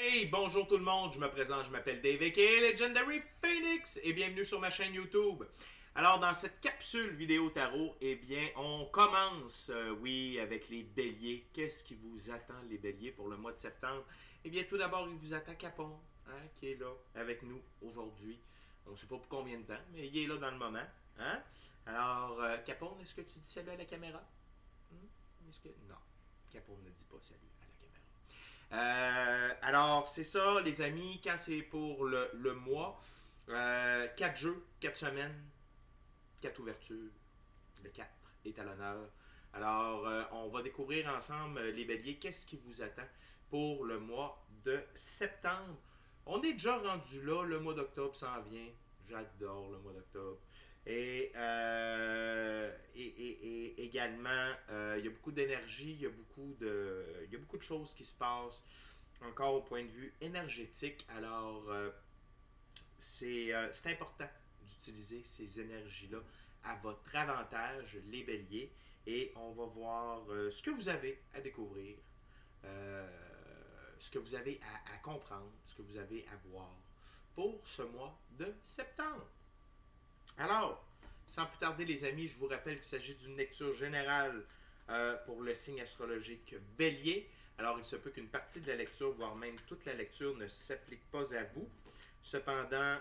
Hey, bonjour tout le monde, je me présente, je m'appelle Dave aka Legendary Phoenix et bienvenue sur ma chaîne YouTube. Alors dans cette capsule vidéo tarot, eh bien on commence, oui, avec les béliers. Qu'est-ce qui vous attend les béliers pour le mois de septembre? Eh bien tout d'abord, il vous attend Capon, qui est là avec nous aujourd'hui. On ne sait pas pour combien de temps, mais il est là dans le moment. Hein? Alors, Capon, est-ce que tu dis salut à la caméra? Non, Capon ne dit pas salut à la caméra. Alors, c'est ça, les amis, quand c'est pour le mois, 4 jeux, 4 semaines, 4 ouvertures. Le 4 est à l'honneur. Alors, on va découvrir ensemble, les béliers, qu'est-ce qui vous attend pour le mois de septembre. On est déjà rendu là, le mois d'octobre s'en vient. J'adore le mois d'octobre. Et également, il y a beaucoup d'énergie, il y a beaucoup de choses qui se passent, encore au point de vue énergétique. Alors, c'est important d'utiliser ces énergies-là à votre avantage, les béliers. Et on va voir ce que vous avez à découvrir, euh, ce que vous avez à comprendre, ce que vous avez à voir pour ce mois de septembre. Alors, sans plus tarder les amis, je vous rappelle qu'il s'agit d'une lecture générale pour le signe astrologique Bélier. Alors, il se peut qu'une partie de la lecture, voire même toute la lecture, ne s'applique pas à vous. Cependant,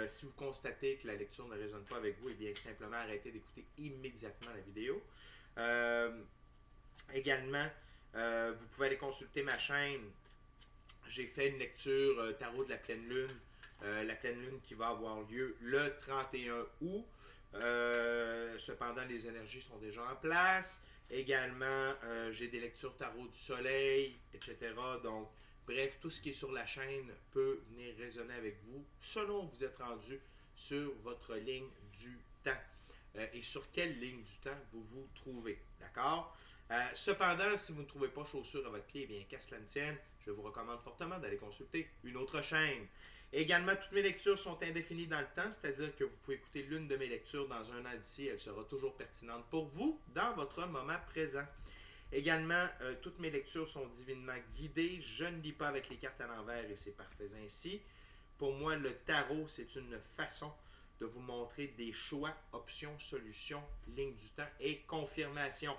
si vous constatez que la lecture ne résonne pas avec vous, eh bien simplement arrêtez d'écouter immédiatement la vidéo. Également, vous pouvez aller consulter ma chaîne. J'ai fait une lecture tarot de la pleine lune. La pleine lune qui va avoir lieu le 31 août. Cependant, les énergies sont déjà en place. Également, j'ai des lectures tarot du soleil, etc. Donc, bref, tout ce qui est sur la chaîne peut venir résonner avec vous selon que vous êtes rendu sur votre ligne du temps. Et sur quelle ligne du temps vous vous trouvez. D'accord? Cependant, si vous ne trouvez pas chaussure à votre pied, eh bien, qu'à cela ne tienne, je vous recommande fortement d'aller consulter une autre chaîne. Également, toutes mes lectures sont indéfinies dans le temps, c'est-à-dire que vous pouvez écouter l'une de mes lectures dans un an d'ici, elle sera toujours pertinente pour vous dans votre moment présent. Également, toutes mes lectures sont divinement guidées, je ne lis pas avec les cartes à l'envers et c'est parfait ainsi. Pour moi, le tarot, c'est une façon de vous montrer des choix, options, solutions, lignes du temps et confirmation.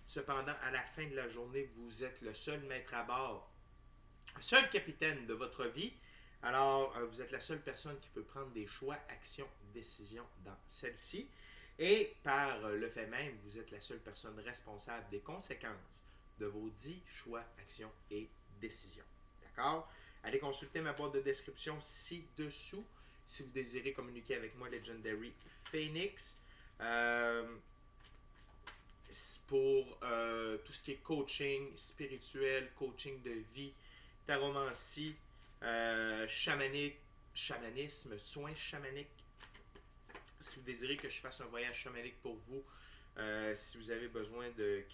Cependant, à la fin de la journée, vous êtes le seul maître à bord, seul capitaine de votre vie. Alors, vous êtes la seule personne qui peut prendre des choix, actions, décisions dans celle-ci. Et par le fait même, vous êtes la seule personne responsable des conséquences de vos 10 choix, actions et décisions. D'accord? Allez consulter ma boîte de description ci-dessous si vous désirez communiquer avec moi, Legendary Phoenix. Pour tout ce qui est coaching spirituel, coaching de vie, taromancie, chamanisme, soins chamaniques. Si vous désirez que je fasse un voyage chamanique pour vous, si vous avez besoin de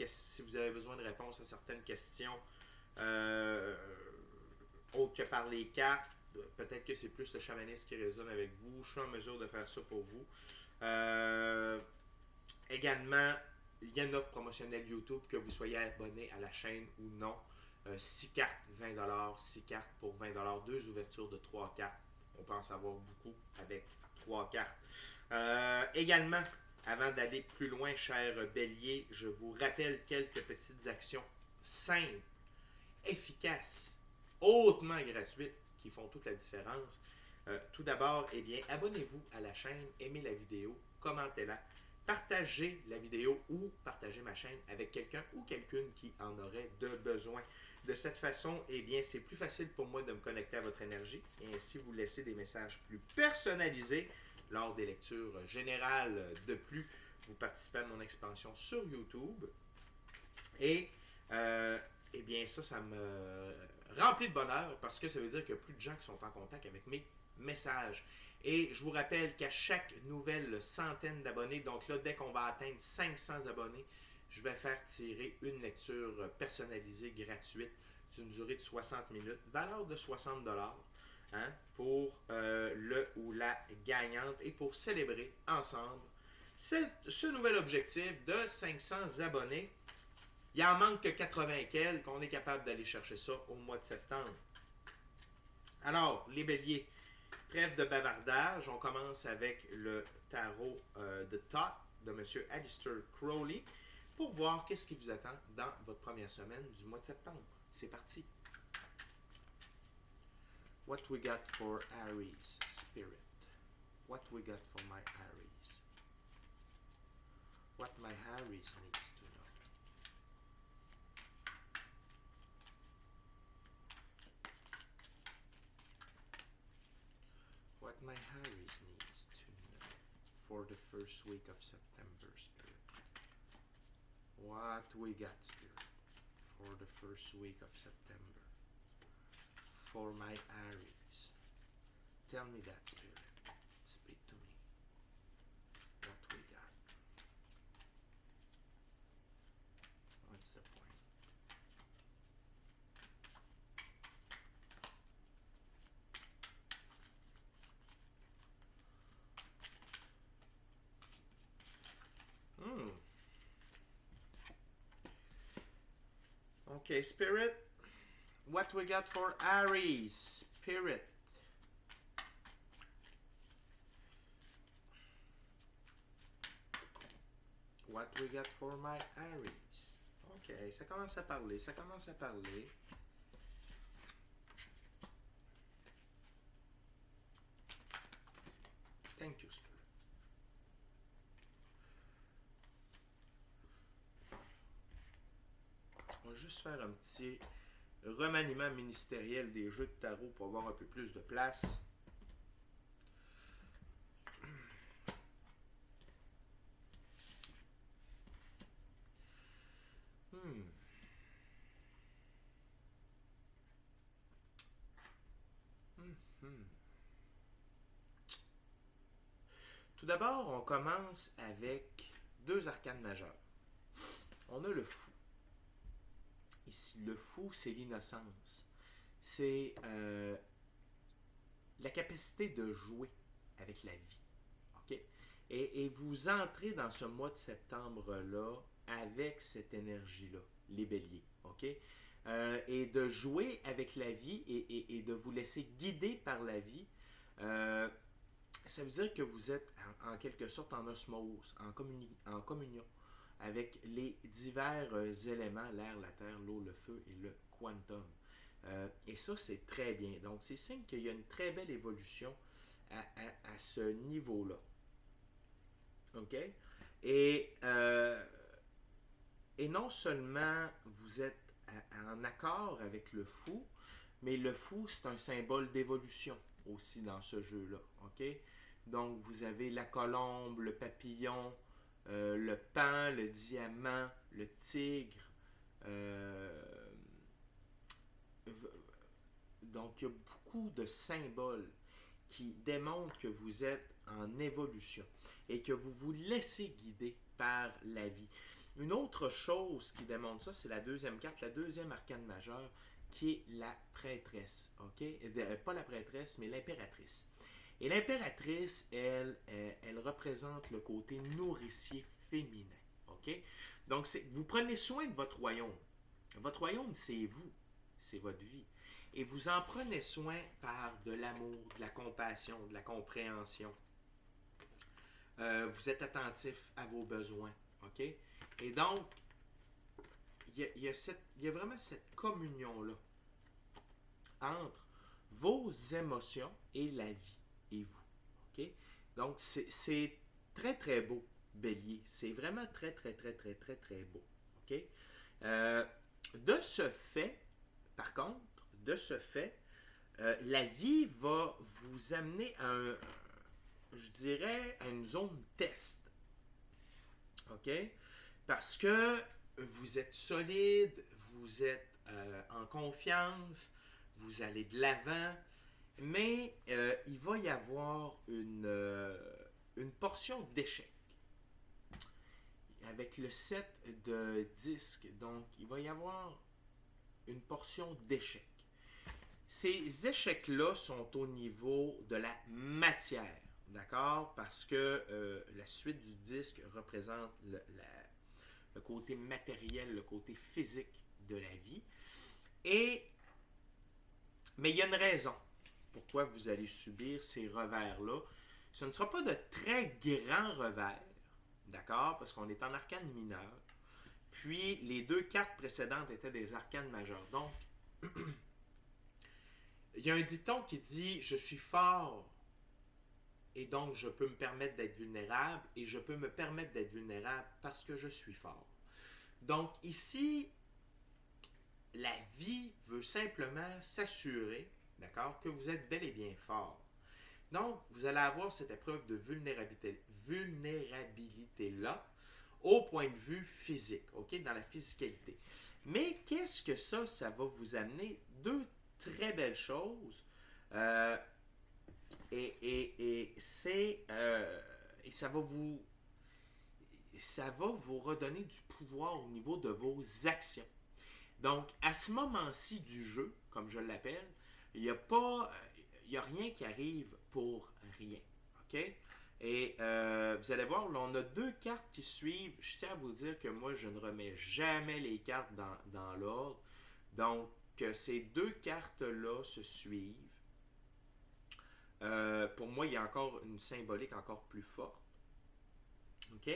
réponses à certaines questions, autres que par les cartes, peut-être que c'est plus le chamanisme qui résonne avec vous. Je suis en mesure de faire ça pour vous. Également, il y a une offre promotionnelle YouTube, que vous soyez abonné à la chaîne ou non. 6 cartes, 20$, 6 cartes pour 20$, 2 ouvertures de 3 cartes. On peut en savoir beaucoup avec 3 cartes. Également, avant d'aller plus loin, cher bélier, je vous rappelle quelques petites actions simples, efficaces, hautement gratuites qui font toute la différence. Tout d'abord, eh bien, abonnez-vous à la chaîne, aimez la vidéo, commentez-la. Partagez la vidéo ou partagez ma chaîne avec quelqu'un ou quelqu'une qui en aurait de besoin. De cette façon, eh bien, c'est plus facile pour moi de me connecter à votre énergie et ainsi vous laisser des messages plus personnalisés lors des lectures générales. De plus, vous participez à mon expansion sur YouTube et eh bien, ça me remplit de bonheur parce que ça veut dire qu'il y a plus de gens qui sont en contact avec mes messages. Et je vous rappelle qu'à chaque nouvelle centaine d'abonnés, donc là, dès qu'on va atteindre 500 abonnés, je vais faire tirer une lecture personnalisée gratuite d'une durée de 60 minutes, valeur de 60$, pour le ou la gagnante et pour célébrer ensemble ce nouvel objectif de 500 abonnés. Il en manque que 80 quelques, qu'on est capable d'aller chercher ça au mois de septembre. Alors, les béliers, trêve de bavardage. On commence avec le tarot de Thoth de M. Aleister Crowley pour voir qu'est-ce qui vous attend dans votre première semaine du mois de septembre. C'est parti. What we got for Aries, Spirit? What we got for my Aries? What my Aries needs to know? What my Aries needs to know for the first week of September, Spirit? What we got, Spirit, for the first week of September? For my Aries. Tell me that, Spirit. Speak to me. What we got. What's the point? Okay, Spirit. What we got for Aries, Spirit? What we got for my Aries? Ok, ça commence à parler, ça commence à parler. Thank you, Spirit. On va juste faire un petit remaniement ministériel des jeux de tarot pour avoir un peu plus de place. Tout d'abord, on commence avec deux arcanes majeures. On a le fou. Ici, le fou, c'est l'innocence. C'est la capacité de jouer avec la vie. Okay? Et vous entrez dans ce mois de septembre-là avec cette énergie-là, les béliers. Okay? Et de jouer avec la vie et de vous laisser guider par la vie, ça veut dire que vous êtes en quelque sorte en osmose, en communion avec les divers éléments, l'air, la terre, l'eau, le feu et le quantum. Et ça, c'est très bien. Donc, c'est signe qu'il y a une très belle évolution à ce niveau-là. OK? Et non seulement vous êtes en accord avec le fou, mais le fou, c'est un symbole d'évolution aussi dans ce jeu-là. OK? Donc, vous avez la colombe, le papillon, le pan, le diamant, le tigre. Donc, il y a beaucoup de symboles qui démontrent que vous êtes en évolution et que vous vous laissez guider par la vie. Une autre chose qui démontre ça, c'est la deuxième carte, la deuxième arcane majeure, qui est la prêtresse. Okay? Pas la prêtresse, mais l'impératrice. Et l'impératrice, elle représente le côté nourricier féminin. Okay? Donc, vous prenez soin de votre royaume. Votre royaume, c'est vous. C'est votre vie. Et vous en prenez soin par de l'amour, de la compassion, de la compréhension. Vous êtes attentif à vos besoins. Okay? Et donc, il y a vraiment cette communion-là entre vos émotions et la vie et vous. Okay? Donc, c'est très, très beau, Bélier. C'est vraiment très, très, très, très, très, très beau. Okay? De ce fait, par contre, la vie va vous amener à je dirais, à une zone test. OK? Parce que vous êtes solide, vous êtes en confiance, vous allez de l'avant, mais il va y avoir une portion d'échec. Avec le 7 de disque, donc il va y avoir une portion d'échec. Ces échecs-là sont au niveau de la matière, d'accord? Parce que la suite du disque représente le côté matériel, le côté physique de la vie. Mais il y a une raison. pourquoi vous allez subir ces revers-là. Ce ne sera pas de très grands revers, d'accord, parce qu'on est en arcane mineur. Puis, les deux cartes précédentes étaient des arcanes majeures. Donc, il y a un dicton qui dit « Je suis fort et donc je peux me permettre d'être vulnérable et je peux me permettre d'être vulnérable parce que je suis fort. » Donc, ici, la vie veut simplement s'assurer, d'accord, que vous êtes bel et bien fort. Donc, vous allez avoir cette épreuve de vulnérabilité-là au point de vue physique, ok, dans la physicalité. Mais qu'est-ce que ça va vous amener? Deux très belles choses. Et ça va vous redonner du pouvoir au niveau de vos actions. Donc, à ce moment-ci du jeu, comme je l'appelle, il n'y a rien qui arrive pour rien. OK? Et vous allez voir, là, on a deux cartes qui suivent. Je tiens à vous dire que moi, je ne remets jamais les cartes dans l'ordre. Donc, ces deux cartes-là se suivent. Pour moi, il y a encore une symbolique encore plus forte. OK?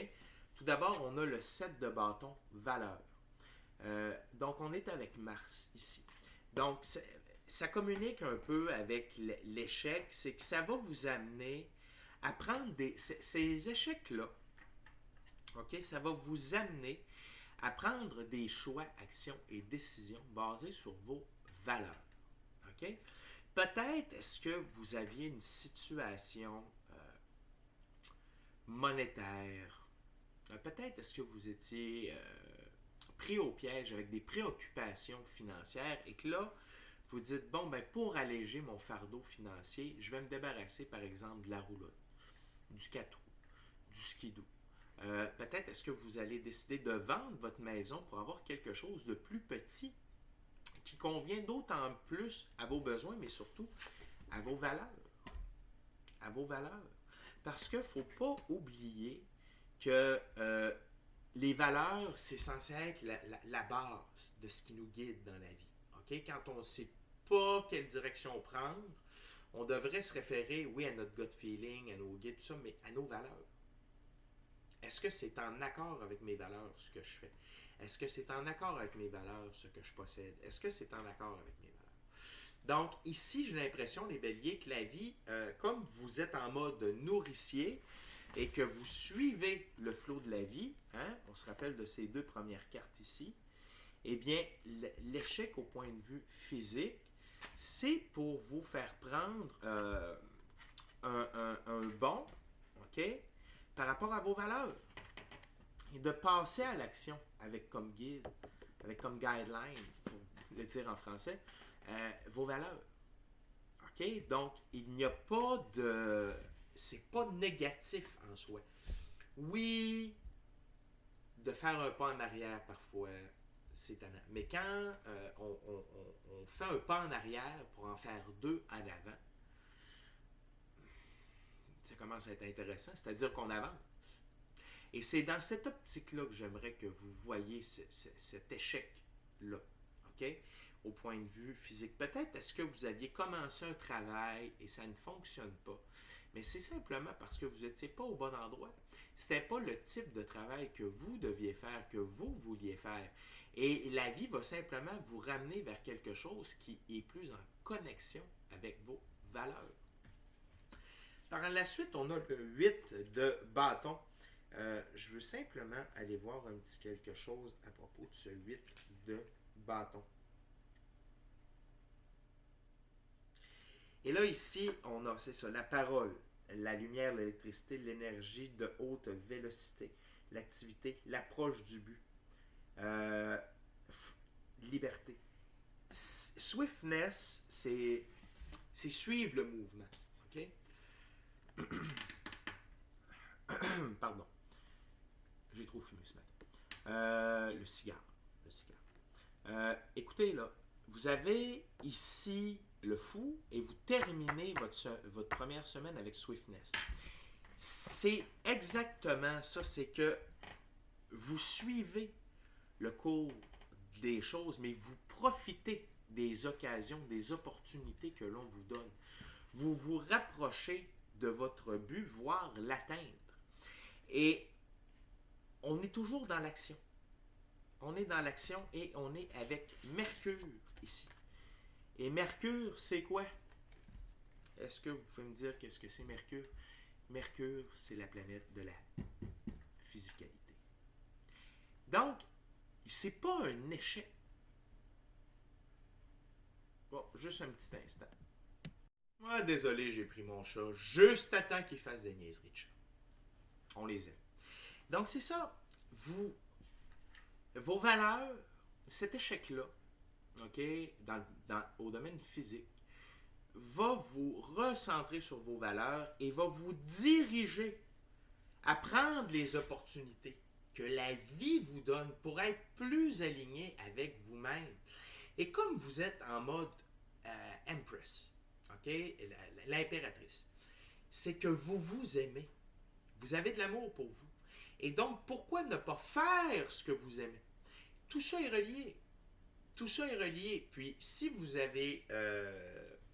Tout d'abord, on a le 7 de bâton, valeur. Donc, on est avec Mars ici. Donc, ça communique un peu avec l'échec. C'est que ça va vous amener à prendre ces échecs-là. OK? Ça va vous amener à prendre des choix, actions et décisions basés sur vos valeurs. OK? Peut-être est-ce que vous aviez une situation monétaire. Peut-être est-ce que vous étiez pris au piège avec des préoccupations financières et que là, vous dites, bon, ben pour alléger mon fardeau financier, je vais me débarrasser, par exemple, de la roulotte, du catou, du skidoo. Peut-être est-ce que vous allez décider de vendre votre maison pour avoir quelque chose de plus petit qui convient d'autant plus à vos besoins, mais surtout à vos valeurs. À vos valeurs. Parce qu'il ne faut pas oublier que les valeurs, c'est censé être la base de ce qui nous guide dans la vie. Okay? Quand on ne sait pas quelle direction prendre, on devrait se référer, oui, à notre gut feeling, à nos guides, tout ça, mais à nos valeurs. Est-ce que c'est en accord avec mes valeurs, ce que je fais? Est-ce que c'est en accord avec mes valeurs, ce que je possède? Est-ce que c'est en accord avec mes valeurs? Donc, ici, j'ai l'impression, les béliers, que la vie, comme vous êtes en mode nourricier et que vous suivez le flot de la vie, hein, on se rappelle de ces deux premières cartes ici, eh bien, l'échec au point de vue physique, c'est pour vous faire prendre un bond, OK, par rapport à vos valeurs et de passer à l'action avec comme guide, avec comme guideline, pour le dire en français, vos valeurs. OK? Donc, il n'y a pas de... C'est pas négatif en soi. Oui, de faire un pas en arrière parfois, c'est tannant. Mais quand on fait un pas en arrière pour en faire deux en avant, ça commence à être intéressant. C'est-à-dire qu'on avance. Et c'est dans cette optique-là que j'aimerais que vous voyez cet échec-là. OK? Au point de vue physique. Peut-être est-ce que vous aviez commencé un travail et ça ne fonctionne pas. Mais c'est simplement parce que vous n'étiez pas au bon endroit. Ce n'était pas le type de travail que vous deviez faire, que vous vouliez faire. Et la vie va simplement vous ramener vers quelque chose qui est plus en connexion avec vos valeurs. Par la suite, on a le 8 de bâton. Je veux simplement aller voir un petit quelque chose à propos de ce 8 de bâton. Et là, ici, on a, c'est ça, la parole, la lumière, l'électricité, l'énergie de haute vélocité, l'activité, l'approche du but, liberté. Swiftness, c'est suivre le mouvement. OK? Pardon. J'ai trop fumé ce matin. Le cigare. Écoutez, là, vous avez ici le fou et vous terminez votre première semaine avec Swiftness. C'est exactement ça, c'est que vous suivez le cours des choses, mais vous profitez des occasions, des opportunités que l'on vous donne. Vous vous rapprochez de votre but, voire l'atteindre. Et on est toujours dans l'action. On est dans l'action et on est avec Mercure ici. Et Mercure, c'est quoi? Est-ce que vous pouvez me dire qu'est-ce que c'est Mercure? Mercure, c'est la planète de la physicalité. Donc, c'est pas un échec. Bon, juste un petit instant. Ah, désolé, j'ai pris mon chat juste à temps qu'il fasse des niaiseries de chat. On les aime. Donc, c'est ça. Vos valeurs, cet échec-là, OK, au domaine physique, va vous recentrer sur vos valeurs et va vous diriger à prendre les opportunités que la vie vous donne pour être plus aligné avec vous-même. Et comme vous êtes en mode Empress, OK, l'impératrice, c'est que vous vous aimez. Vous avez de l'amour pour vous. Et donc, pourquoi ne pas faire ce que vous aimez? Tout ça est relié. Tout ça est relié. Puis, si vous avez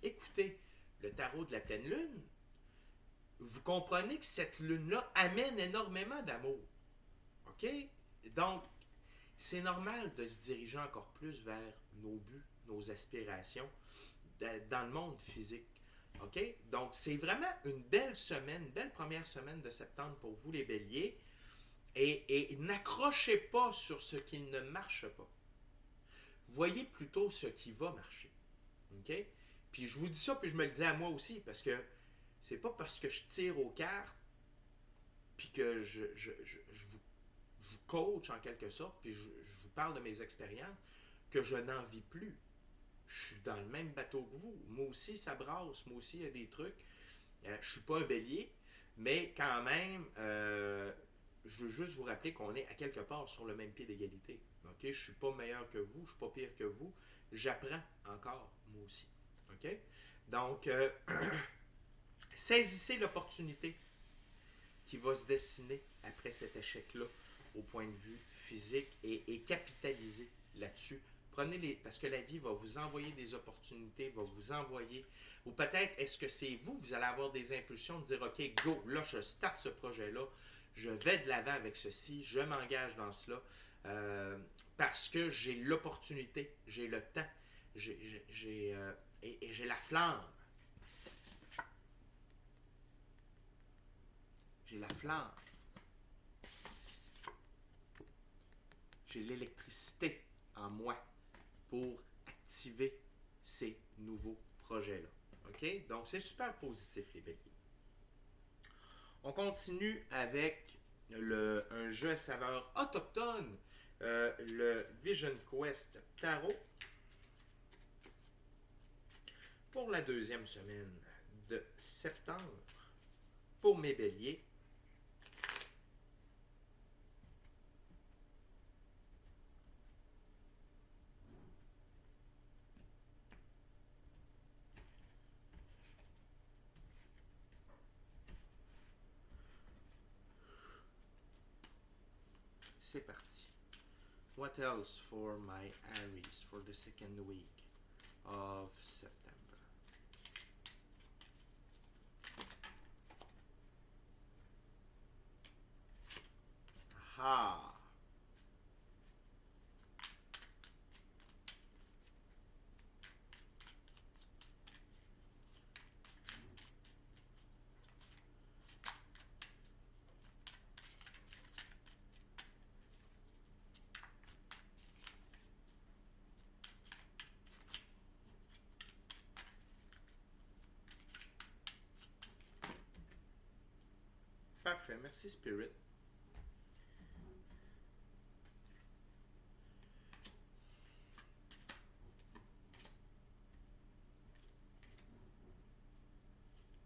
écouté le tarot de la pleine lune, vous comprenez que cette lune-là amène énormément d'amour. OK? Donc, c'est normal de se diriger encore plus vers nos buts, nos aspirations dans le monde physique. OK? Donc, c'est vraiment une belle semaine, une belle première semaine de septembre pour vous, les béliers. Et n'accrochez pas sur ce qui ne marche pas. Voyez plutôt ce qui va marcher. OK? Puis je vous dis ça, puis je me le dis à moi aussi, parce que c'est pas parce que je tire aux cartes, puis que je vous coach en quelque sorte, puis je vous parle de mes expériences, que je n'en vis plus. Je suis dans le même bateau que vous. Moi aussi, ça brasse. Moi aussi, il y a des trucs. Je ne suis pas un bélier, mais quand même, je veux juste vous rappeler qu'on est à quelque part sur le même pied d'égalité. OK? Je ne suis pas meilleur que vous, je ne suis pas pire que vous. J'apprends encore, moi aussi. OK? Donc, saisissez l'opportunité qui va se dessiner après cet échec-là au point de vue physique et capitalisez là-dessus. Prenez-les, parce que la vie va vous envoyer des opportunités, va vous envoyer, ou peut-être est-ce que c'est vous, vous allez avoir des impulsions de dire, OK, go, là, je starte ce projet-là, je vais de l'avant avec ceci, je m'engage dans cela, parce que j'ai l'opportunité, j'ai le temps, j'ai la flamme. J'ai la flamme. J'ai l'électricité en moi pour activer ces nouveaux projets-là. OK? Donc, c'est super positif, les béliers. On continue avec un jeu à saveur autochtone, le Vision Quest Tarot, pour la deuxième semaine de septembre. Pour mes béliers, c'est parti. What else for my Aries for the second week of September? Aha! Parfait, merci Spirit.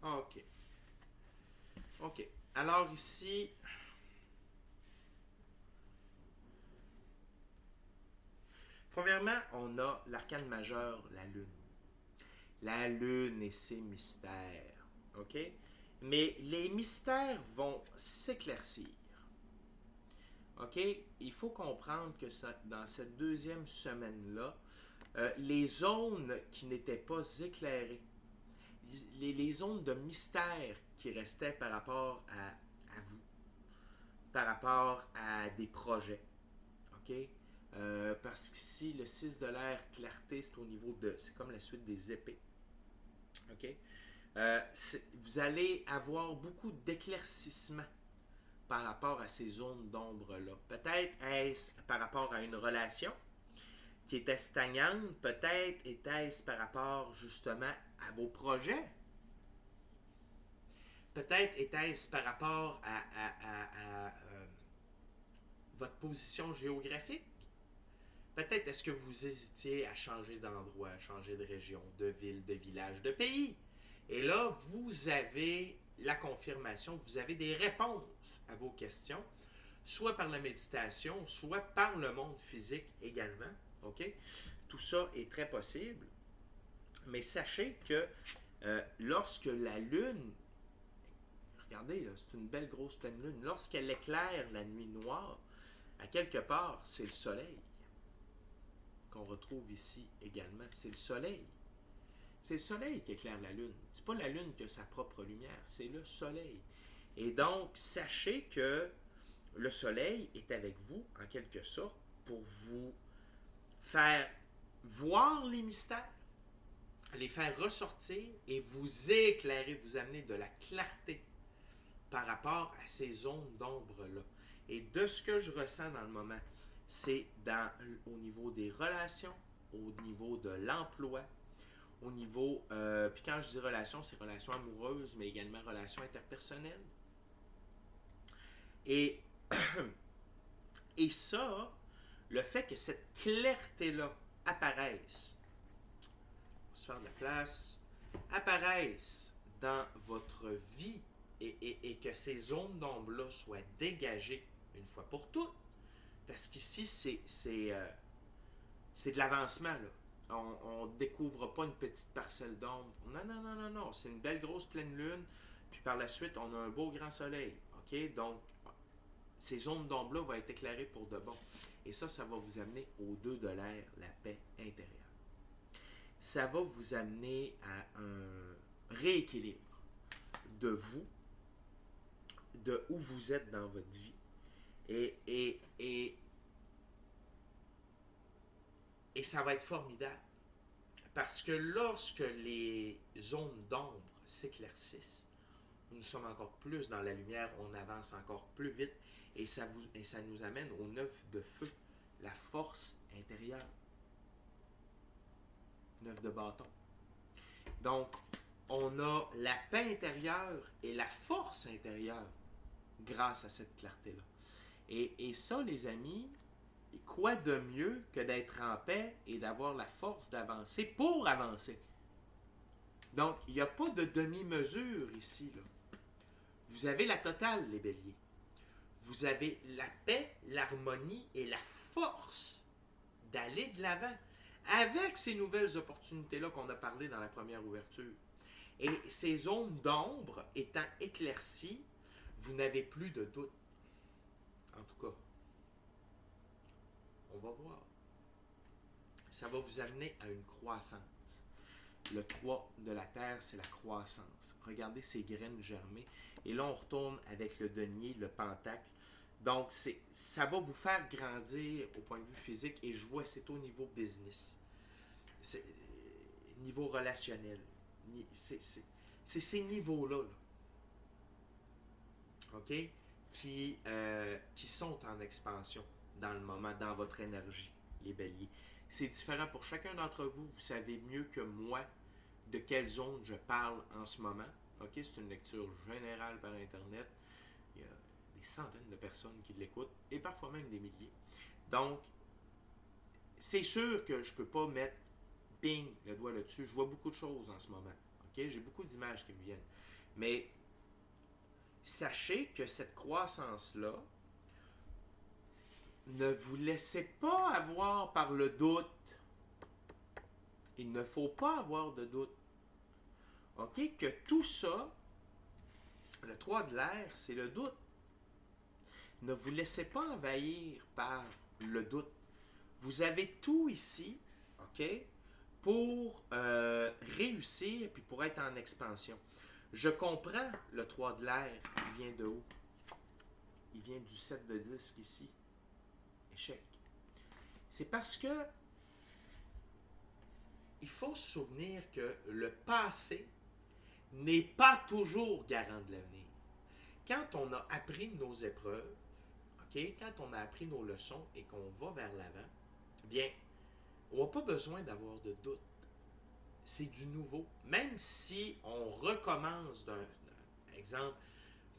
OK. OK. Alors ici, premièrement, on a l'arcane majeur, la Lune. La Lune et ses mystères. OK? Mais les mystères vont s'éclaircir. OK? Il faut comprendre que dans cette deuxième semaine-là, les zones qui n'étaient pas éclairées, les zones de mystère qui restaient par rapport à vous, par rapport à des projets. OK? Parce qu'ici, le 6 de l'air, clarté, c'est au niveau de... C'est comme la suite des épées. OK? Vous allez avoir beaucoup d'éclaircissement par rapport à ces zones d'ombre-là. Peut-être est-ce par rapport à une relation qui était stagnante, peut-être était-ce par rapport justement à vos projets. Peut-être était-ce par rapport à votre position géographique. Peut-être est-ce que vous hésitiez à changer d'endroit, à changer de région, de ville, de village, de pays. Et là, vous avez la confirmation, vous avez des réponses à vos questions, soit par la méditation, soit par le monde physique également. OK? Tout ça est très possible. Mais sachez que lorsque la Lune, regardez, là, c'est une belle grosse pleine Lune, lorsqu'elle éclaire la nuit noire, à quelque part, c'est le Soleil qu'on retrouve ici également. C'est le Soleil. C'est le Soleil qui éclaire la Lune. C'est pas la Lune qui a sa propre lumière, c'est le Soleil. Et donc, sachez que le Soleil est avec vous, en quelque sorte, pour vous faire voir les mystères, les faire ressortir et vous éclairer, vous amener de la clarté par rapport à ces zones d'ombre-là. Et de ce que je ressens dans le moment, c'est au niveau des relations, au niveau de l'emploi, au niveau, puis quand je dis relations, c'est relations amoureuses, mais également relations interpersonnelles. Et, et ça, le fait que cette clarté-là apparaisse, on va se faire de la place, apparaisse dans votre vie et que ces zones d'ombre-là soient dégagées une fois pour toutes, parce qu'ici, c'est de l'avancement, là. On ne découvre pas une petite parcelle d'ombre. Non, non, non, non, non. C'est une belle grosse pleine lune. Puis par la suite, on a un beau grand soleil. OK? Donc, ces zones d'ombre-là vont être éclairées pour de bon. Et ça va vous amener au 2 de l'air, la paix intérieure. Ça va vous amener à un rééquilibre de vous, de où vous êtes dans votre vie. Et ça va être formidable. Parce que lorsque les zones d'ombre s'éclaircissent, nous sommes encore plus dans la lumière, on avance encore plus vite et ça nous amène au 9 de feu, la force intérieure. 9 de bâton. Donc, on a la paix intérieure et la force intérieure grâce à cette clarté-là. Et ça, les amis, quoi de mieux que d'être en paix et d'avoir la force d'avancer pour avancer? Donc, il n'y a pas de demi-mesure ici, là. Vous avez la totale, les béliers. Vous avez la paix, l'harmonie et la force d'aller de l'avant avec ces nouvelles opportunités-là qu'on a parlé dans la première ouverture. Et ces zones d'ombre étant éclaircies, vous n'avez plus de doute. En tout cas, on va voir. Ça va vous amener à une croissance. Le 3 de la terre, c'est la croissance. Regardez ces graines germées. Et là, on retourne avec le denier, le pentacle. Donc, ça va vous faire grandir au point de vue physique. Et je vois, c'est au niveau business. C'est niveau relationnel. C'est ces niveaux-là. Là. OK? Qui sont en expansion dans le moment, dans votre énergie, les béliers. C'est différent pour chacun d'entre vous. Vous savez mieux que moi de quelle zone je parle en ce moment. OK? C'est une lecture générale par Internet. Il y a des centaines de personnes qui l'écoutent et parfois même des milliers. Donc, c'est sûr que je ne peux pas mettre ping le doigt là-dessus. Je vois beaucoup de choses en ce moment. OK? J'ai beaucoup d'images qui me viennent. Mais sachez que cette croissance-là, ne vous laissez pas avoir par le doute. Il ne faut pas avoir de doute. OK? Que tout ça, le 3 de l'air, c'est le doute. Ne vous laissez pas envahir par le doute. Vous avez tout ici, OK? Pour réussir puis pour être en expansion. Je comprends le 3 de l'air, il vient de où? Il vient du 7 de disque ici. Échec. C'est parce que il faut se souvenir que le passé n'est pas toujours garant de l'avenir. Quand on a appris nos épreuves, OK, quand on a appris nos leçons et qu'on va vers l'avant, bien, on n'a pas besoin d'avoir de doute. C'est du nouveau. Même si on recommence d'un exemple,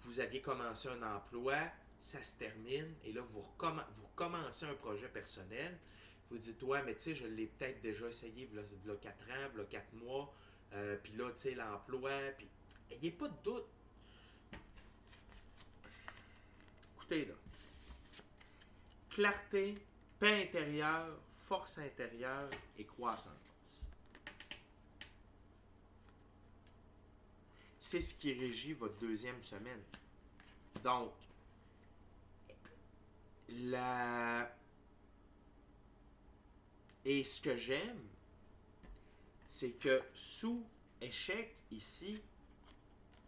vous aviez commencé un emploi, ça se termine, et là, vous recommencez un projet personnel. Vous dites, ouais, mais tu sais, je l'ai peut-être déjà essayé, il y a 4 ans, il y a 4 mois, puis là, tu sais, l'emploi, puis il n'y a pas de doute. Écoutez, là, clarté, paix intérieure, force intérieure et croissance. C'est ce qui régit votre deuxième semaine. Donc, et ce que j'aime, c'est que sous échec, ici,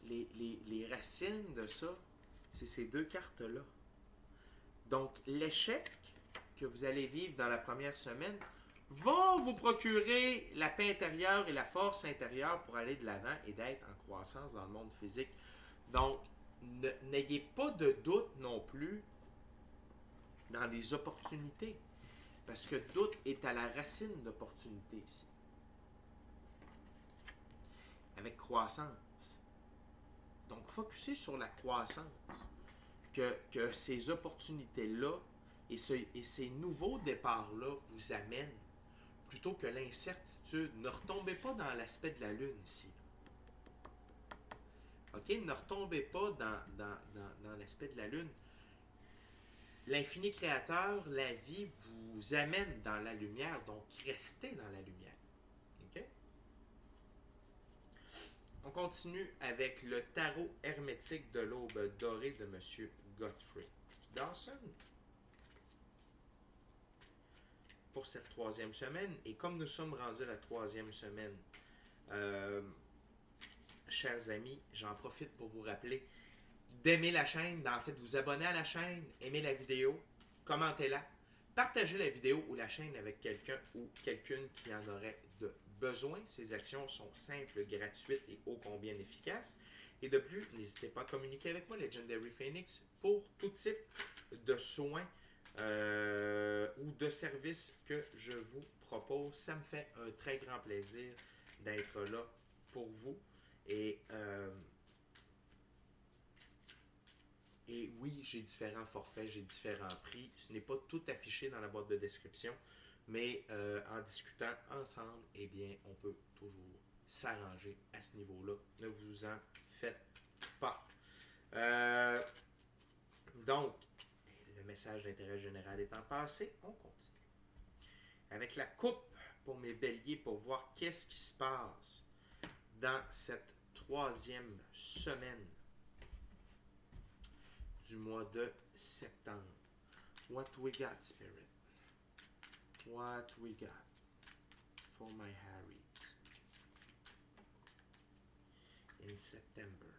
les racines de ça, c'est ces deux cartes-là. Donc, l'échec que vous allez vivre dans la première semaine va vous procurer la paix intérieure et la force intérieure pour aller de l'avant et d'être en croissance dans le monde physique. Donc, n'ayez pas de doute non plus dans les opportunités. Parce que doute est à la racine d'opportunités ici. Avec croissance. Donc, focussez sur la croissance. Que ces opportunités-là et ces nouveaux départs-là vous amènent plutôt que l'incertitude. Ne retombez pas dans l'aspect de la Lune ici. OK? Ne retombez pas dans l'aspect de la Lune. L'infini créateur, la vie, vous amène dans la lumière, donc restez dans la lumière. OK? On continue avec le tarot hermétique de l'aube dorée de M. Godfrey Dawson pour cette troisième semaine. Et comme nous sommes rendus à la troisième semaine, chers amis, j'en profite pour vous rappeler d'aimer la chaîne, d'en fait vous abonner à la chaîne, aimer la vidéo, commentez-la, partagez la vidéo ou la chaîne avec quelqu'un ou quelqu'une qui en aurait besoin. Ces actions sont simples, gratuites et ô combien efficaces. Et de plus, n'hésitez pas à communiquer avec moi, Legendary Phoenix, pour tout type de soins ou de services que je vous propose. Ça me fait un très grand plaisir d'être là pour vous. Et oui, j'ai différents forfaits, j'ai différents prix. Ce n'est pas tout affiché dans la boîte de description, mais en discutant ensemble, eh bien, on peut toujours s'arranger à ce niveau-là. Ne vous en faites pas. Donc, le message d'intérêt général étant passé, on continue. Avec la coupe pour mes béliers pour voir qu'est-ce qui se passe dans cette troisième semaine du mois de septembre. What we got, Spirit? What we got for my Harrys in September?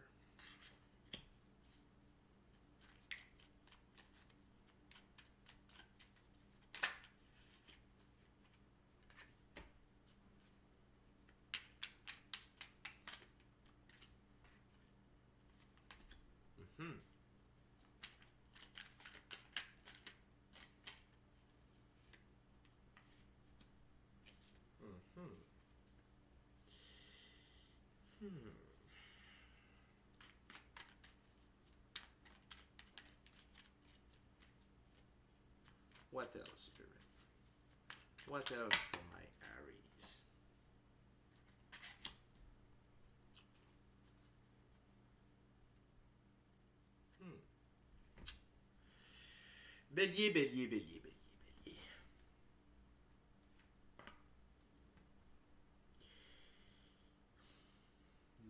What else, Spirit? What else for my Aries? Bélier, bélier, bélier, bélier, bélier.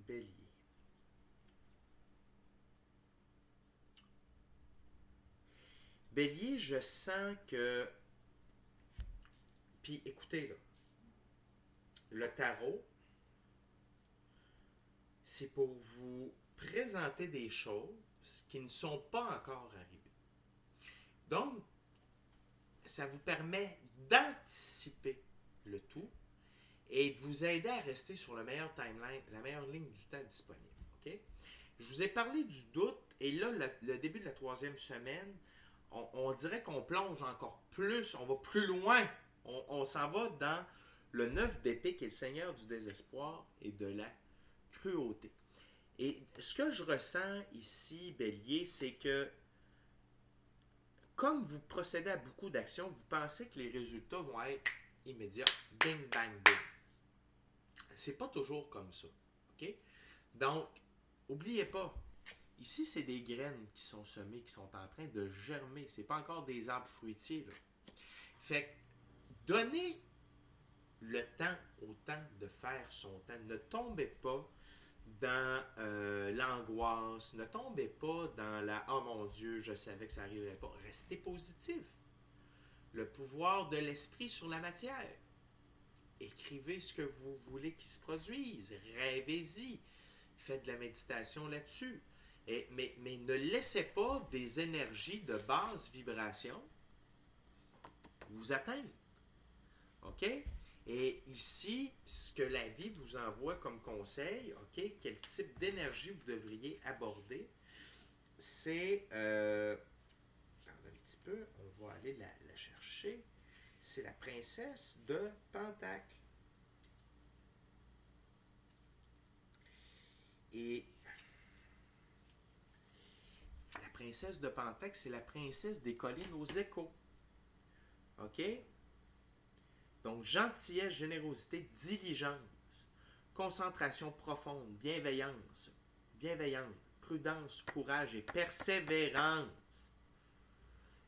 Bélier. Bélier, je sens que... Puis écoutez, là, le tarot, c'est pour vous présenter des choses qui ne sont pas encore arrivées. Donc, ça vous permet d'anticiper le tout et de vous aider à rester sur le meilleur timeline, la meilleure ligne du temps disponible. Okay? Je vous ai parlé du doute, et là, le début de la 3e semaine, on dirait qu'on plonge encore plus, on va plus loin. On s'en va dans le 9 d'épée qui est le seigneur du désespoir et de la cruauté. Et ce que je ressens ici, Bélier, c'est que comme vous procédez à beaucoup d'actions, vous pensez que les résultats vont être immédiats. Bing, bang, boom. C'est pas toujours comme ça. OK? Donc, n'oubliez pas, ici, c'est des graines qui sont semées, qui sont en train de germer. C'est pas encore des arbres fruitiers, là. Fait que, donnez le temps au temps de faire son temps. Ne tombez pas dans l'angoisse. Ne tombez pas dans la « Oh mon Dieu, je savais que ça n'arriverait pas ». Restez positif. Le pouvoir de l'esprit sur la matière. Écrivez ce que vous voulez qu'il se produise. Rêvez-y. Faites de la méditation là-dessus. Mais ne laissez pas des énergies de basse vibration vous atteindre. OK? Et ici, ce que la vie vous envoie comme conseil, OK, quel type d'énergie vous devriez aborder, c'est, attendez un petit peu, on va aller la chercher, c'est la princesse de Pentacle. Et la princesse de Pentacle, c'est la princesse des collines aux échos. OK? Donc, gentillesse, générosité, diligence, concentration profonde, bienveillante, prudence, courage et persévérance.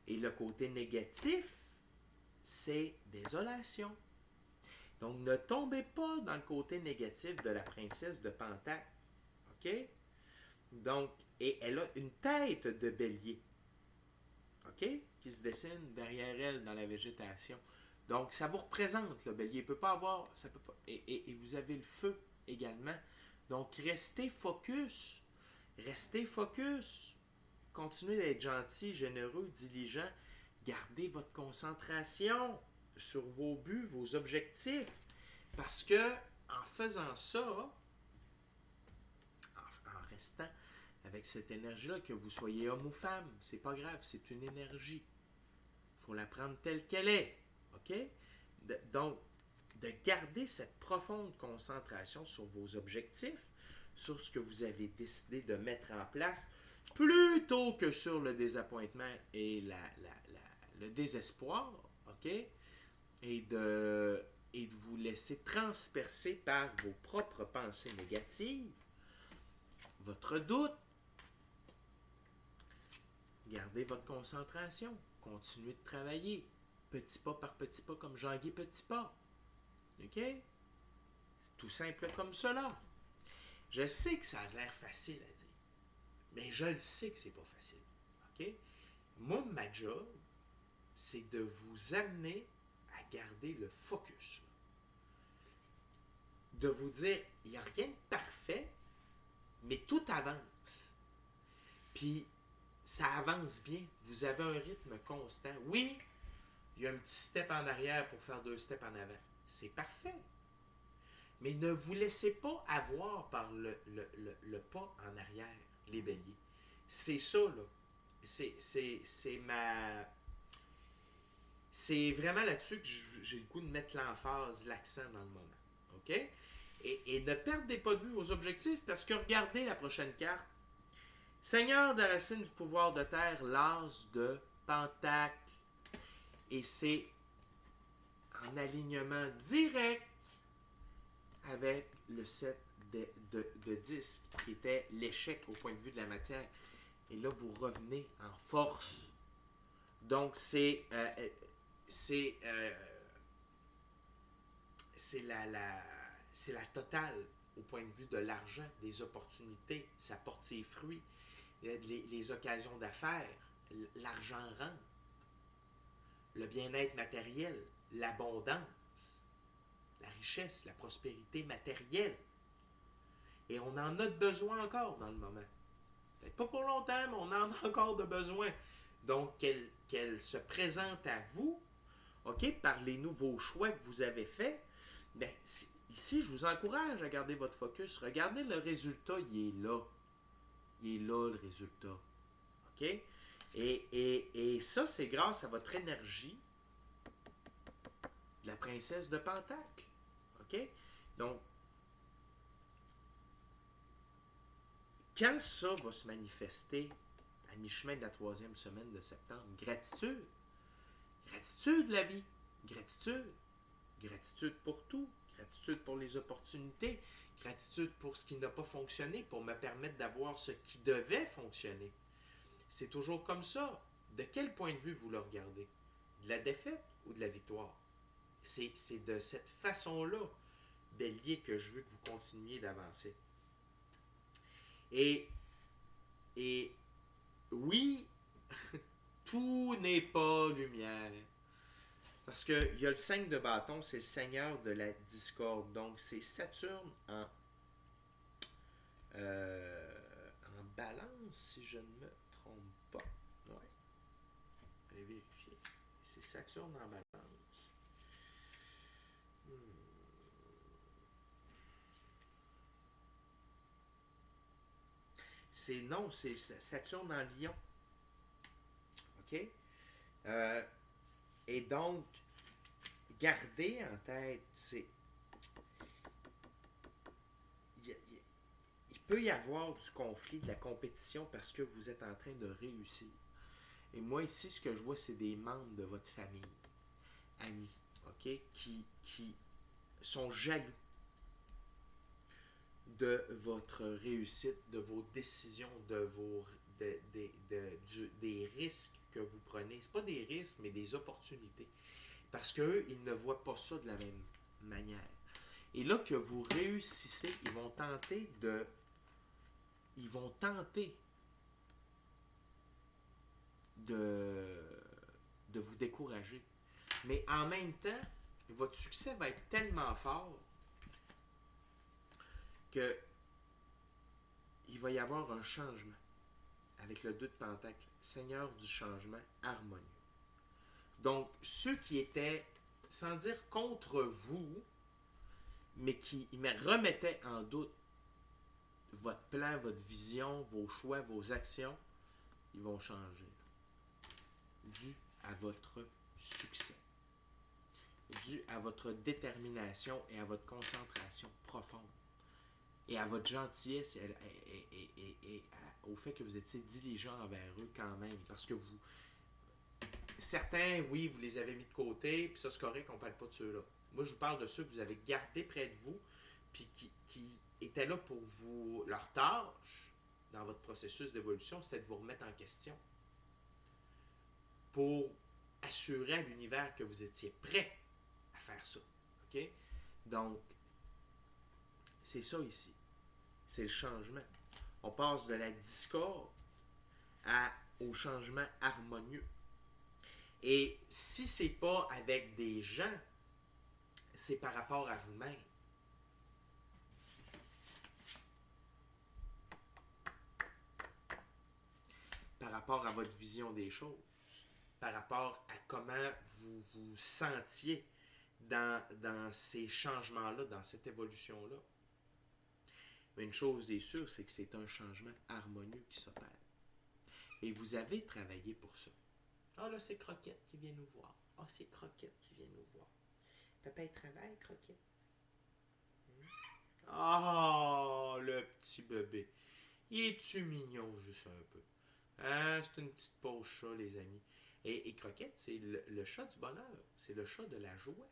Et le côté négatif, c'est désolation. Donc, ne tombez pas dans le côté négatif de la princesse de Pentacle. OK? Donc, et elle a une tête de bélier. OK? Qui se dessine derrière elle dans la végétation. Donc, ça vous représente, le bélier. Il peut pas avoir... Ça peut pas, et vous avez le feu également. Donc, restez focus. Restez focus. Continuez d'être gentil, généreux, diligent. Gardez votre concentration sur vos buts, vos objectifs. Parce que, en faisant ça, en restant avec cette énergie-là, que vous soyez homme ou femme, c'est pas grave, c'est une énergie. Il faut la prendre telle qu'elle est. OK? Donc, de garder cette profonde concentration sur vos objectifs, sur ce que vous avez décidé de mettre en place, plutôt que sur le désappointement et le désespoir, OK? Et de vous laisser transpercer par vos propres pensées négatives, votre doute. Gardez votre concentration. Continuez de travailler. Petit pas par petit pas, comme Jean-Guy Petit Pas. OK? C'est tout simple comme cela. Je sais que ça a l'air facile à dire, mais je le sais que c'est pas facile. OK? Moi, ma job, c'est de vous amener à garder le focus. De vous dire, il n'y a rien de parfait, mais tout avance. Puis, ça avance bien. Vous avez un rythme constant. Oui, il y a un petit step en arrière pour faire 2 steps en avant. C'est parfait. Mais ne vous laissez pas avoir par le pas en arrière, les béliers. C'est ça, là. C'est vraiment là-dessus que j'ai le goût de mettre l'emphase, l'accent dans le moment. OK? Et ne perdez pas de vue vos objectifs, parce que regardez la prochaine carte. Seigneur de la racine du pouvoir de terre, l'as de Pentacle. Et c'est en alignement direct avec le 7 de disques, qui était l'échec au point de vue de la matière. Et là, vous revenez en force. Donc, c'est la totale au point de vue de l'argent, des opportunités. Ça porte ses fruits. Les occasions d'affaires, l'argent rentre. Le bien-être matériel, l'abondance. la richesse, la prospérité matérielle. Et on en a besoin encore dans le moment. Peut-être pas pour longtemps, mais on en a encore de besoin. Donc, qu'elle se présente à vous, OK, par les nouveaux choix que vous avez faits. Bien, ici, je vous encourage à garder votre focus. Regardez le résultat, il est là. Il est là, le résultat. OK? Et ça, c'est grâce à votre énergie de la princesse de Pentacle. OK? Donc, quand ça va se manifester à mi-chemin de la 3e semaine de septembre, gratitude. Gratitude, la vie. Gratitude. Gratitude pour tout. Gratitude pour les opportunités. Gratitude pour ce qui n'a pas fonctionné, pour me permettre d'avoir ce qui devait fonctionner. C'est toujours comme ça. De quel point de vue vous le regardez? De la défaite ou de la victoire? C'est de cette façon-là, bélier, que je veux que vous continuiez d'avancer. Et oui, tout n'est pas lumière. Parce qu'il y a le 5 de bâton, c'est le seigneur de la discorde. Donc, c'est Saturne en balance, si je ne me trompe pas. Ouais. Allez vérifier. C'est Saturne en balance. C'est Saturne en Lion. OK? Et donc, gardez en tête, il peut y avoir du conflit, de la compétition parce que vous êtes en train de réussir. Et moi, ici, ce que je vois, c'est des membres de votre famille, amis, OK, qui sont jaloux de votre réussite, de vos décisions, des risques que vous prenez. Ce pas des risques, mais des opportunités. Parce qu'eux, ils ne voient pas ça de la même manière. Et là que vous réussissez, ils vont tenter de vous décourager. Mais en même temps, votre succès va être tellement fort que il va y avoir un changement avec le 2 de Pentacle, Seigneur du changement harmonieux. Donc, ceux qui étaient, sans dire contre vous, mais qui remettaient en doute votre plan, votre vision, vos choix, vos actions, ils vont changer. Dû à votre succès. Dû à votre détermination et à votre concentration profonde. Et à votre gentillesse et au fait que vous étiez diligent envers eux quand même. Parce que vous... Certains, oui, vous les avez mis de côté, puis ça c'est correct, on ne parle pas de ceux-là. Moi, je vous parle de ceux que vous avez gardés près de vous, puis qui étaient là pour vous... Leur tâche, dans votre processus d'évolution, c'était de vous remettre en question. Pour assurer à l'univers que vous étiez prêt à faire ça. OK? Donc, c'est ça ici. C'est le changement. On passe de la discorde au changement harmonieux. Et si c'est pas avec des gens, c'est par rapport à vous-même. Par rapport à votre vision des choses. Par rapport à comment vous vous sentiez dans ces changements-là, dans cette évolution-là. Mais une chose est sûre, c'est que c'est un changement harmonieux qui s'opère. Et vous avez travaillé pour ça. Ah là, c'est Croquette qui vient nous voir. Ah, c'est Croquette qui vient nous voir. Papa, il travaille, Croquette. Ah, le petit bébé. Il est-tu mignon, juste un peu? Ah, c'est une petite pauvre chat, les amis. Et Croquette, c'est le chat du bonheur. C'est le chat de la joie.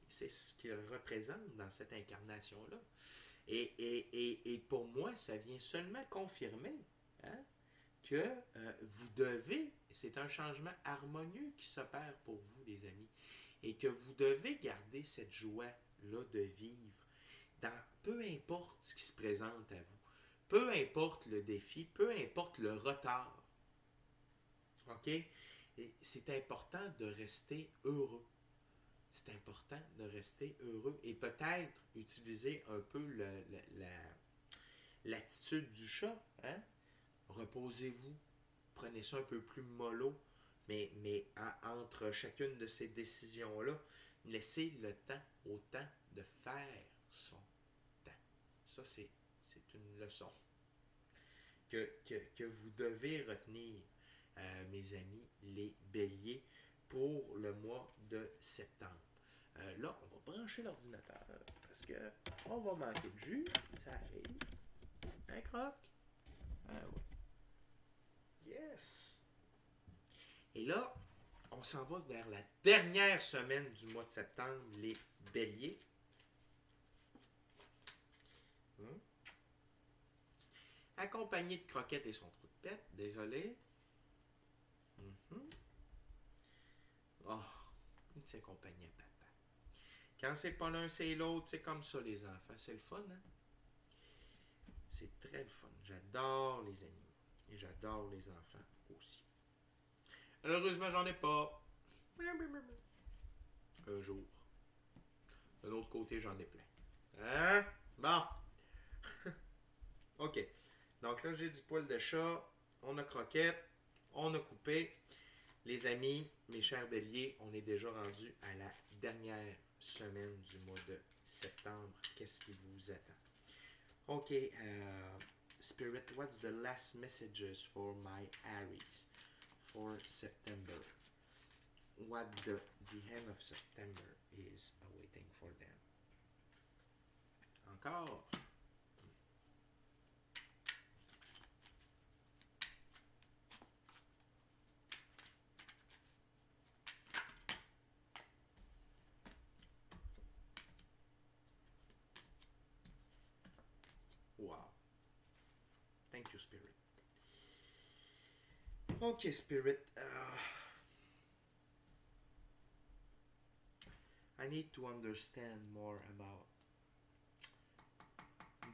C'est ce qu'il représente dans cette incarnation-là. Et pour moi, ça vient seulement confirmer que vous devez, c'est un changement harmonieux qui s'opère pour vous, les amis, et que vous devez garder cette joie-là de vivre dans peu importe ce qui se présente à vous, peu importe le défi, peu importe le retard. OK? Et c'est important de rester heureux, c'est important de rester heureux et peut-être utiliser un peu l'attitude du chat. Hein? Reposez-vous, prenez ça un peu plus mollo, mais entre chacune de ces décisions-là, laissez le temps au temps de faire son temps. Ça, c'est une leçon que vous devez retenir, mes amis, les béliers, pour le mois de septembre. Là, on va brancher l'ordinateur parce que on va manquer de jus. Ça arrive. Un croc? Ah oui. Yes! Et là, on s'en va vers la dernière semaine du mois de septembre, les béliers. Accompagné de Croquette et son trou de pète, désolé. Oh, il s'accompagnait papa. Quand c'est pas l'un, c'est l'autre, c'est comme ça les enfants. C'est le fun, hein? C'est très le fun. J'adore les animaux. Et j'adore les enfants aussi. Malheureusement, j'en ai pas. Un jour. De l'autre côté, j'en ai plein. Hein? Bon. OK. Donc là, j'ai du poil de chat. On a croquette. On a coupé. Les amis, mes chers béliers, on est déjà rendu à la dernière semaine du mois de septembre. Qu'est-ce qui vous attend? OK. Spirit, what's the last messages for my Aries for September? What the end of September is awaiting for them? Encore? Wow. Thank you, Spirit. Okay, Spirit. I need to understand more about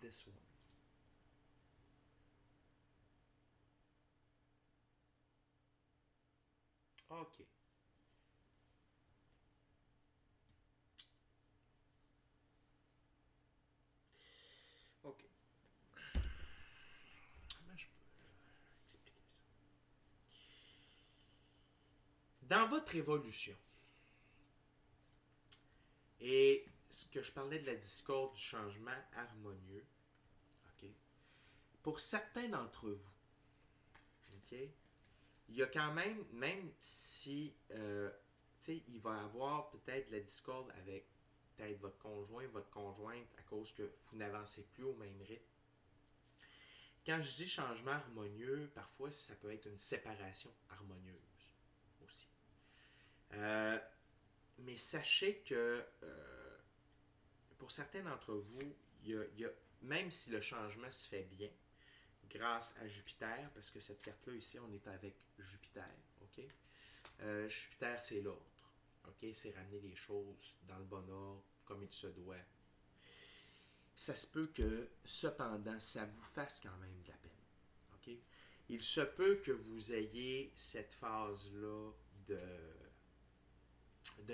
this one. Okay. Ok. Comment je peux expliquer ça? Dans votre évolution, et ce que je parlais de la discorde du changement harmonieux, ok, pour certains d'entre vous, ok, il y a quand même si, il va y avoir peut-être la discorde avec peut-être votre conjoint, votre conjointe, à cause que vous n'avancez plus au même rythme. Quand je dis changement harmonieux, parfois ça peut être une séparation harmonieuse aussi. Mais sachez que pour certains d'entre vous, même si le changement se fait bien, grâce à Jupiter, parce que cette carte-là ici, on est avec Jupiter, ok? Jupiter, c'est l'ordre, ok? C'est ramener les choses dans le bon ordre, comme il se doit. Ça se peut que, cependant, ça vous fasse quand même de la peine, ok? Il se peut que vous ayez cette phase-là de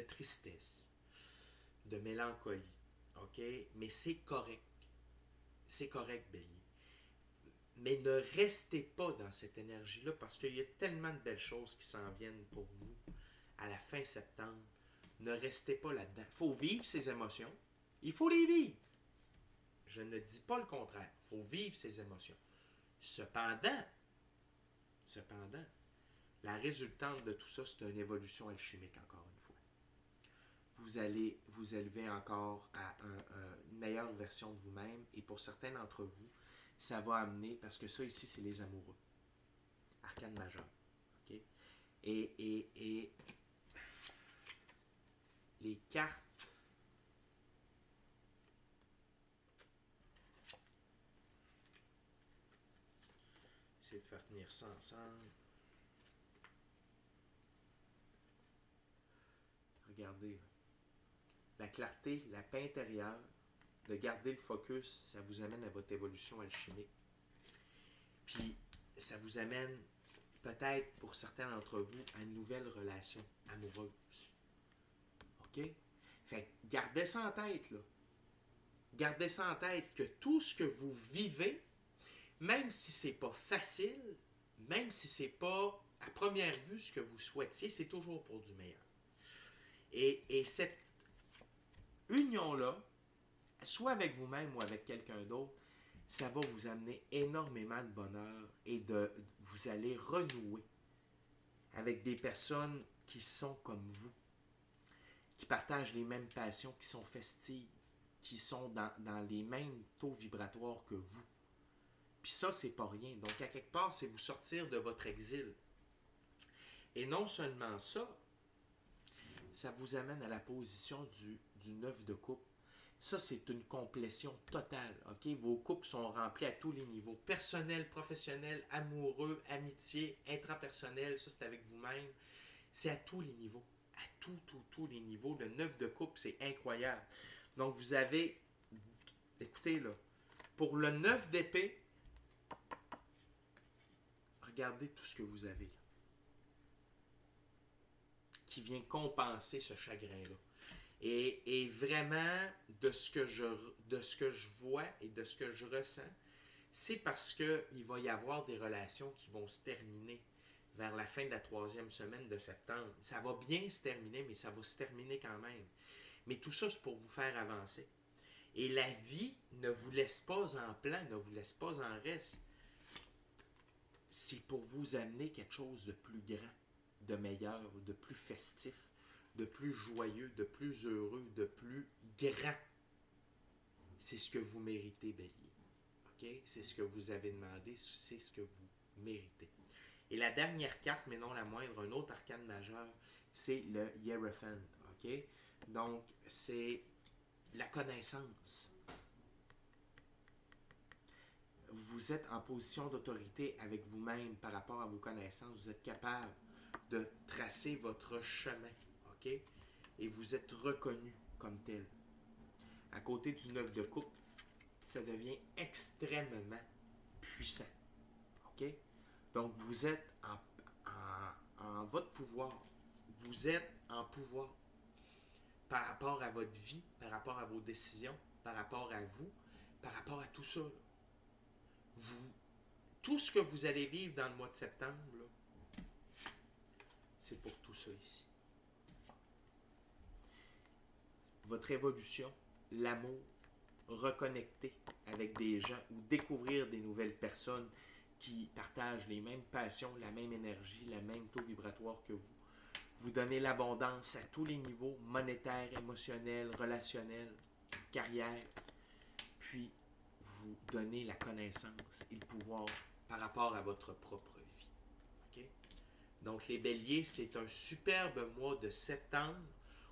tristesse, de mélancolie, ok? Mais c'est correct. C'est correct, Bélier. Mais ne restez pas dans cette énergie-là parce qu'il y a tellement de belles choses qui s'en viennent pour vous à la fin septembre. Ne restez pas là-dedans. Il faut vivre ces émotions. Il faut les vivre. Je ne dis pas le contraire. Il faut vivre ces émotions. Cependant, la résultante de tout ça, c'est une évolution alchimique, encore une fois. Vous allez vous élever encore à une meilleure version de vous-même. Et pour certains d'entre vous, ça va amener, parce que ça ici, c'est les amoureux. Arcane majeur. Okay? Et les cartes essayer de faire tenir ça ensemble. Regardez. La clarté, la paix intérieure, de garder le focus, ça vous amène à votre évolution alchimique. Puis, ça vous amène peut-être pour certains d'entre vous à une nouvelle relation amoureuse. OK? Fait que gardez ça en tête, là. Gardez ça en tête que tout ce que vous vivez, même si c'est pas facile, même si c'est pas à première vue ce que vous souhaitiez, c'est toujours pour du meilleur. Et cette union-là, soit avec vous-même ou avec quelqu'un d'autre, ça va vous amener énormément de bonheur et vous allez renouer avec des personnes qui sont comme vous, qui partagent les mêmes passions, qui sont festives, qui sont dans les mêmes taux vibratoires que vous. Puis ça, c'est pas rien. Donc, à quelque part, c'est vous sortir de votre exil. Et non seulement ça, ça vous amène à la position du 9 de coupe. Ça, c'est une complétion totale. Okay? Vos couples sont remplis à tous les niveaux. Personnel, professionnel, amoureux, amitié, intrapersonnel. Ça, c'est avec vous-même. C'est à tous les niveaux. À tous les niveaux. Le 9 de coupe, c'est incroyable. Donc, vous avez... Écoutez, là. Pour le 9 d'épée, regardez tout ce que vous avez là, qui vient compenser ce chagrin-là. Et vraiment, de ce que je vois et de ce que je ressens, c'est parce qu'il va y avoir des relations qui vont se terminer vers la fin de la 3e semaine de septembre. Ça va bien se terminer, mais ça va se terminer quand même. Mais tout ça, c'est pour vous faire avancer. Et la vie ne vous laisse pas en plan, ne vous laisse pas en reste. C'est pour vous amener quelque chose de plus grand, de meilleur, de plus festif, de plus joyeux, de plus heureux, de plus grand. C'est ce que vous méritez, Bélier. Okay? C'est ce que vous avez demandé, c'est ce que vous méritez. Et la dernière carte, mais non la moindre, un autre arcane majeur, c'est le Hierophant. Okay? Donc, c'est la connaissance. Vous êtes en position d'autorité avec vous-même par rapport à vos connaissances. Vous êtes capable de tracer votre chemin. Okay? Et vous êtes reconnu comme tel. À côté du 9 de coupe, ça devient extrêmement puissant. Okay? Donc, vous êtes en votre pouvoir. Vous êtes en pouvoir par rapport à votre vie, par rapport à vos décisions, par rapport à vous, par rapport à tout ça. Tout ce que vous allez vivre dans le mois de septembre, là, c'est pour tout ça ici. Votre évolution, l'amour, reconnecter avec des gens ou découvrir des nouvelles personnes qui partagent les mêmes passions, la même énergie, la même taux vibratoire que vous. Vous donnez l'abondance à tous les niveaux, monétaire, émotionnel, relationnel, carrière. Puis, vous donnez la connaissance et le pouvoir par rapport à votre propre vie. Okay? Donc, les béliers, c'est un superbe mois de septembre.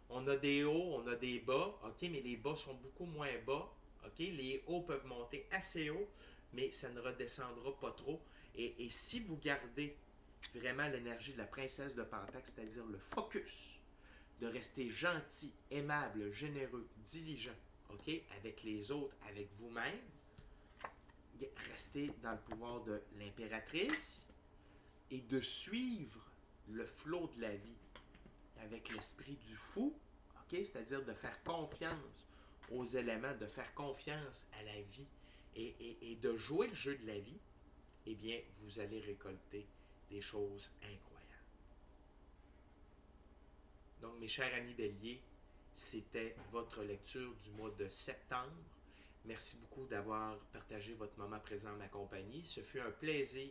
On a des hauts, on a des bas, okay, mais les bas sont beaucoup moins bas. Okay? Les hauts peuvent monter assez haut, mais ça ne redescendra pas trop. Et si vous gardez vraiment l'énergie de la princesse de Pentacle, c'est-à-dire le focus, de rester gentil, aimable, généreux, diligent, okay, avec les autres, avec vous-même, restez dans le pouvoir de l'impératrice et de suivre le flot de la vie avec l'esprit du fou, okay, c'est-à-dire de faire confiance aux éléments, de faire confiance à la vie et de jouer le jeu de la vie, eh bien, vous allez récolter des choses incroyables. Donc, mes chers amis béliers, c'était votre lecture du mois de septembre. Merci beaucoup d'avoir partagé votre moment présent en ma compagnie. Ce fut un plaisir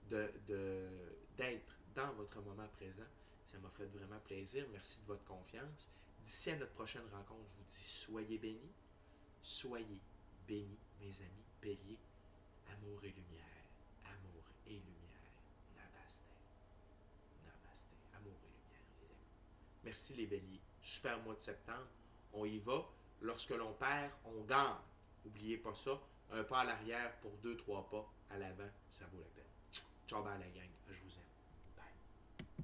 d'être dans votre moment présent. Ça m'a fait vraiment plaisir. Merci de votre confiance. D'ici à notre prochaine rencontre, je vous dis soyez bénis. Soyez bénis, mes amis béliers. Amour et lumière. Amour et lumière. Namasté. Namasté. Amour et lumière, les amis. Merci les béliers. Super mois de septembre. On y va. Lorsque l'on perd, on gagne. N'oubliez pas ça. Un pas à l'arrière pour 2-3 pas à l'avant, ça vaut la peine. Ciao, bye la gang. Je vous aime.